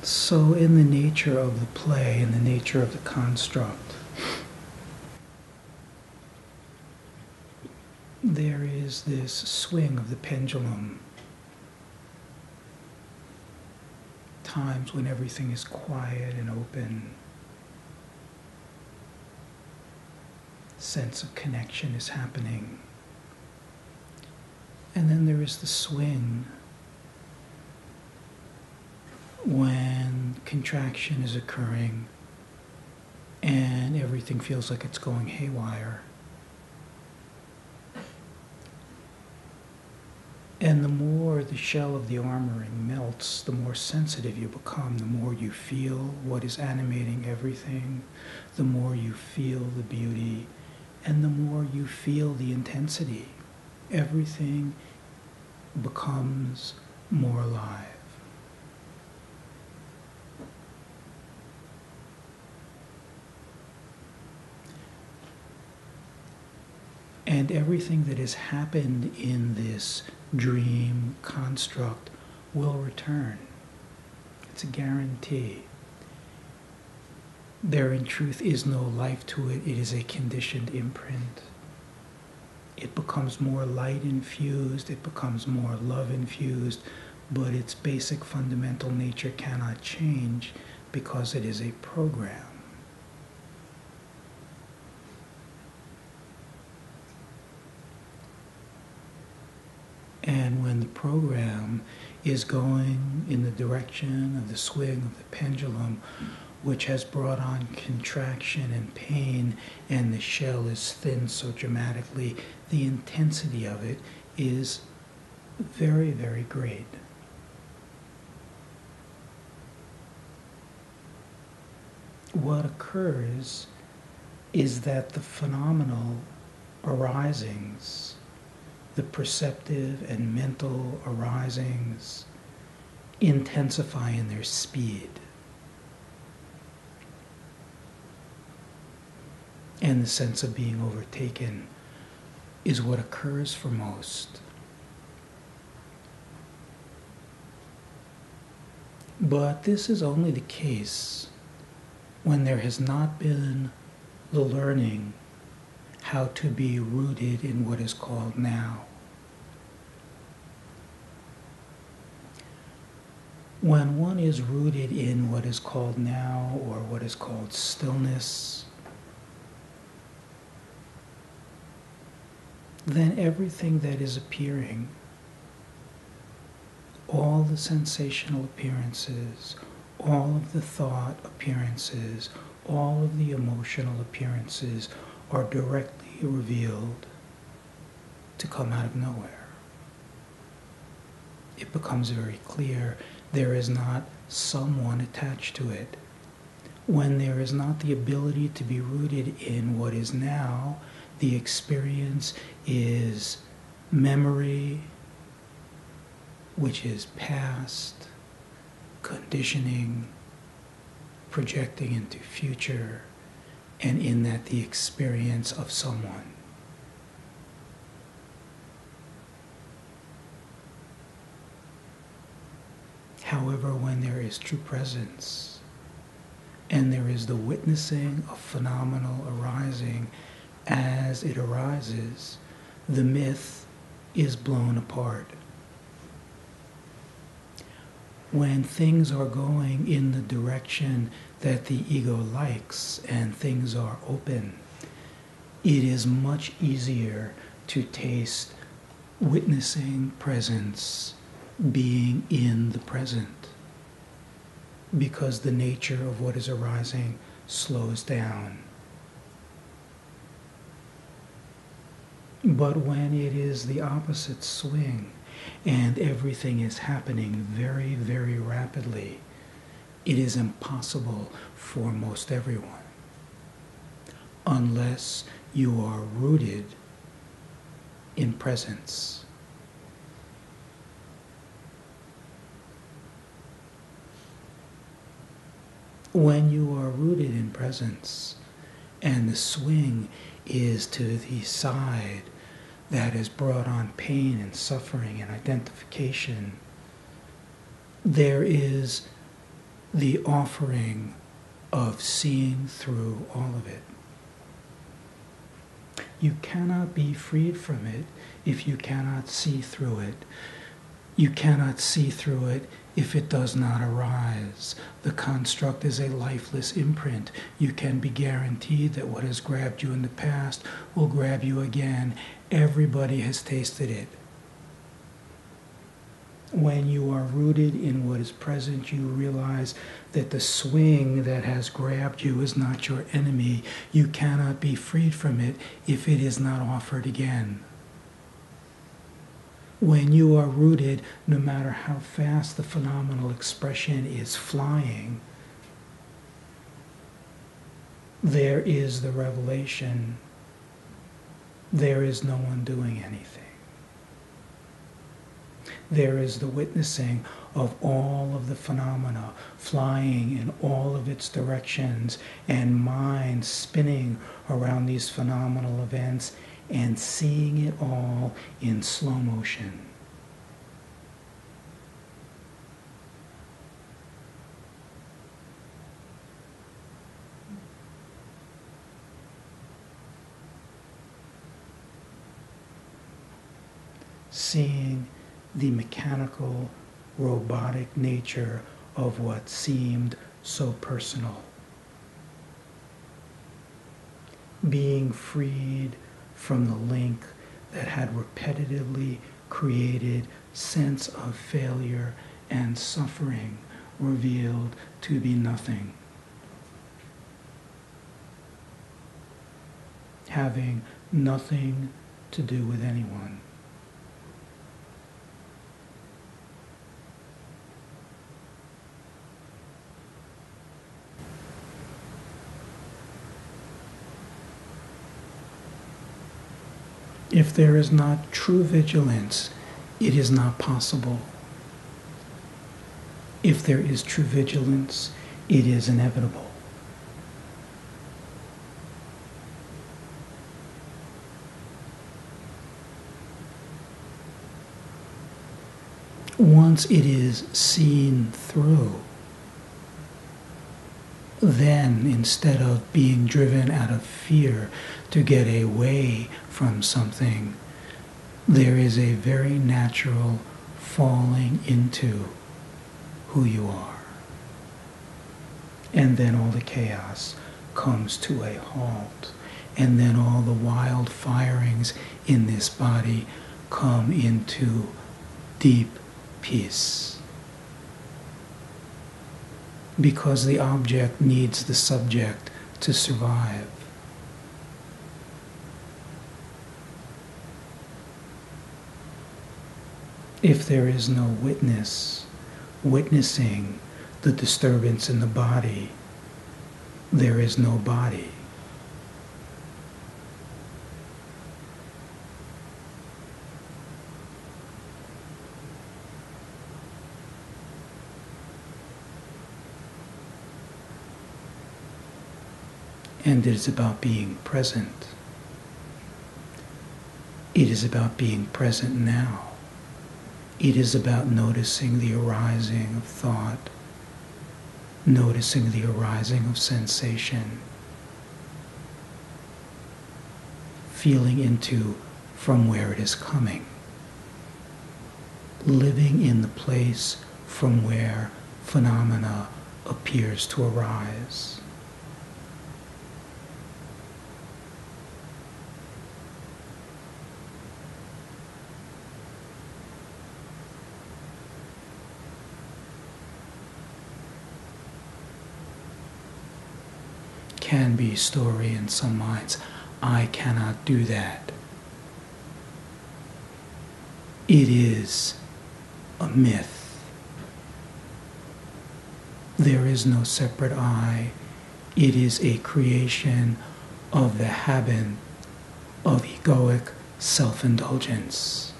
So in the nature of the play, in the nature of the construct, there is this swing of the pendulum. Times when everything is quiet and open. Sense of connection is happening. And then there is the swing when contraction is occurring and everything feels like it's going haywire. And the more the shell of the armoring melts, the more sensitive you become, the more you feel what is animating everything, the more you feel the beauty, and the more you feel the intensity. Everything becomes more alive. And everything that has happened in this dream construct will return. It's a guarantee. There in truth is no life to it. It is a conditioned imprint. It becomes more light infused, it becomes more love infused, but its basic fundamental nature cannot change because it is a program. And when the program is going in the direction of the swing of the pendulum, which has brought on contraction and pain, and the shell is thinned so dramatically, the intensity of it is very, very great. What occurs is that the phenomenal arisings, the perceptive and mental arisings, intensify in their speed. And the sense of being overtaken is what occurs for most. But this is only the case when there has not been the learning how to be rooted in what is called now. When one is rooted in what is called now, or what is called stillness, then everything that is appearing, all the sensational appearances, all of the thought appearances, all of the emotional appearances are directly revealed to come out of nowhere. It becomes very clear there is not someone attached to it. When there is not the ability to be rooted in what is now, the experience is memory, which is past, conditioning, projecting into future, and in that the experience of someone. However, when there is true presence, and there is the witnessing of phenomenal arising as it arises, the myth is blown apart. When things are going in the direction that the ego likes and things are open, it is much easier to taste witnessing presence, being in the present, because the nature of what is arising slows down. But when it is the opposite swing, and everything is happening very, very rapidly, it is impossible for most everyone, unless you are rooted in presence. When you are rooted in presence, and the swing is to the side that has brought on pain and suffering and identification, there is the offering of seeing through all of it. You cannot be freed from it if you cannot see through it. You cannot see through it if it does not arise. The construct is a lifeless imprint. You can be guaranteed that what has grabbed you in the past will grab you again. Everybody has tasted it. When you are rooted in what is present, you realize that the swing that has grabbed you is not your enemy. You cannot be freed from it if it is not offered again. When you are rooted, no matter how fast the phenomenal expression is flying, there is the revelation. There is no one doing anything. There is the witnessing of all of the phenomena flying in all of its directions, and mind spinning around these phenomenal events and seeing it all in slow motion. Seeing the mechanical, robotic nature of what seemed so personal. Being freed from the link that had repetitively created sense of failure and suffering, revealed to be nothing. Having nothing to do with anyone. If there is not true vigilance, it is not possible. If there is true vigilance, it is inevitable. Once it is seen through, then instead of being driven out of fear to get away from something, there is a very natural falling into who you are. And then all the chaos comes to a halt. And then all the wild firings in this body come into deep peace. Because the object needs the subject to survive. If there is no witness, witnessing the disturbance in the body, there is no body. And it is about being present. It is about being present now. It is about noticing the arising of thought, noticing the arising of sensation, feeling into from where it is coming, living in the place from where phenomena appears to arise. Can be story in some minds. I cannot do that. It is a myth. There is no separate I. It is a creation of the habit of egoic self-indulgence,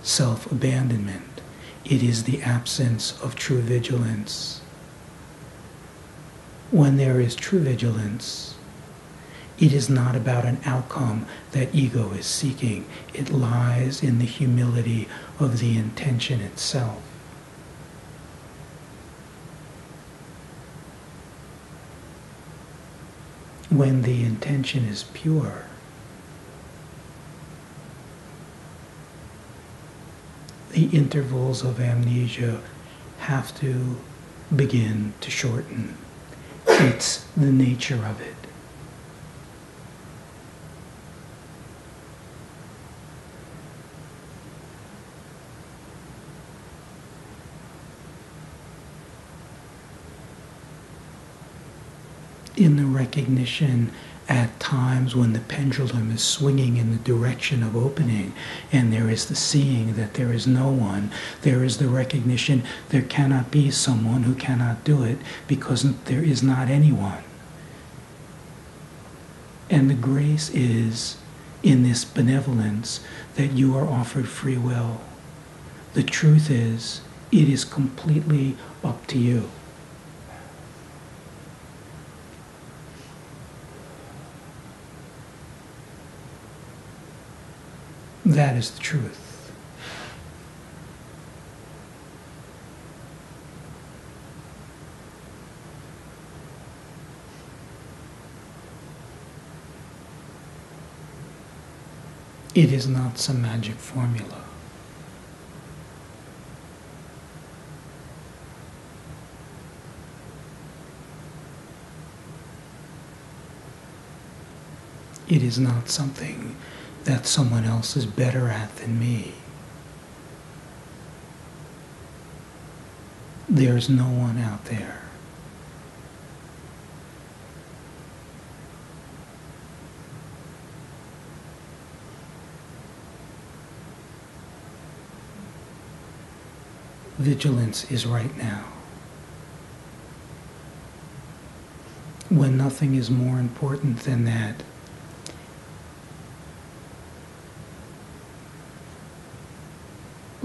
self-abandonment. It is the absence of true vigilance. When there is true vigilance, it is not about an outcome that ego is seeking. It lies in the humility of the intention itself. when the intention is pure, the intervals of amnesia have to begin to shorten. It's the nature of it. In the recognition at times when the pendulum is swinging in the direction of opening, and there is the seeing that there is no one, there is the recognition there cannot be someone who cannot do it because there is not anyone. And the grace is in this benevolence that you are offered free will. The truth is, it is completely up to you. That is the truth. It is not some magic formula. It is not something that someone else is better at than me. There's no one out there. Vigilance is right now. When nothing is more important than that,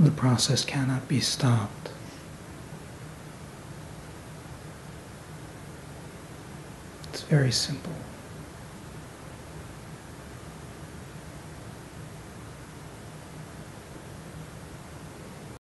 the process cannot be stopped. It's very simple.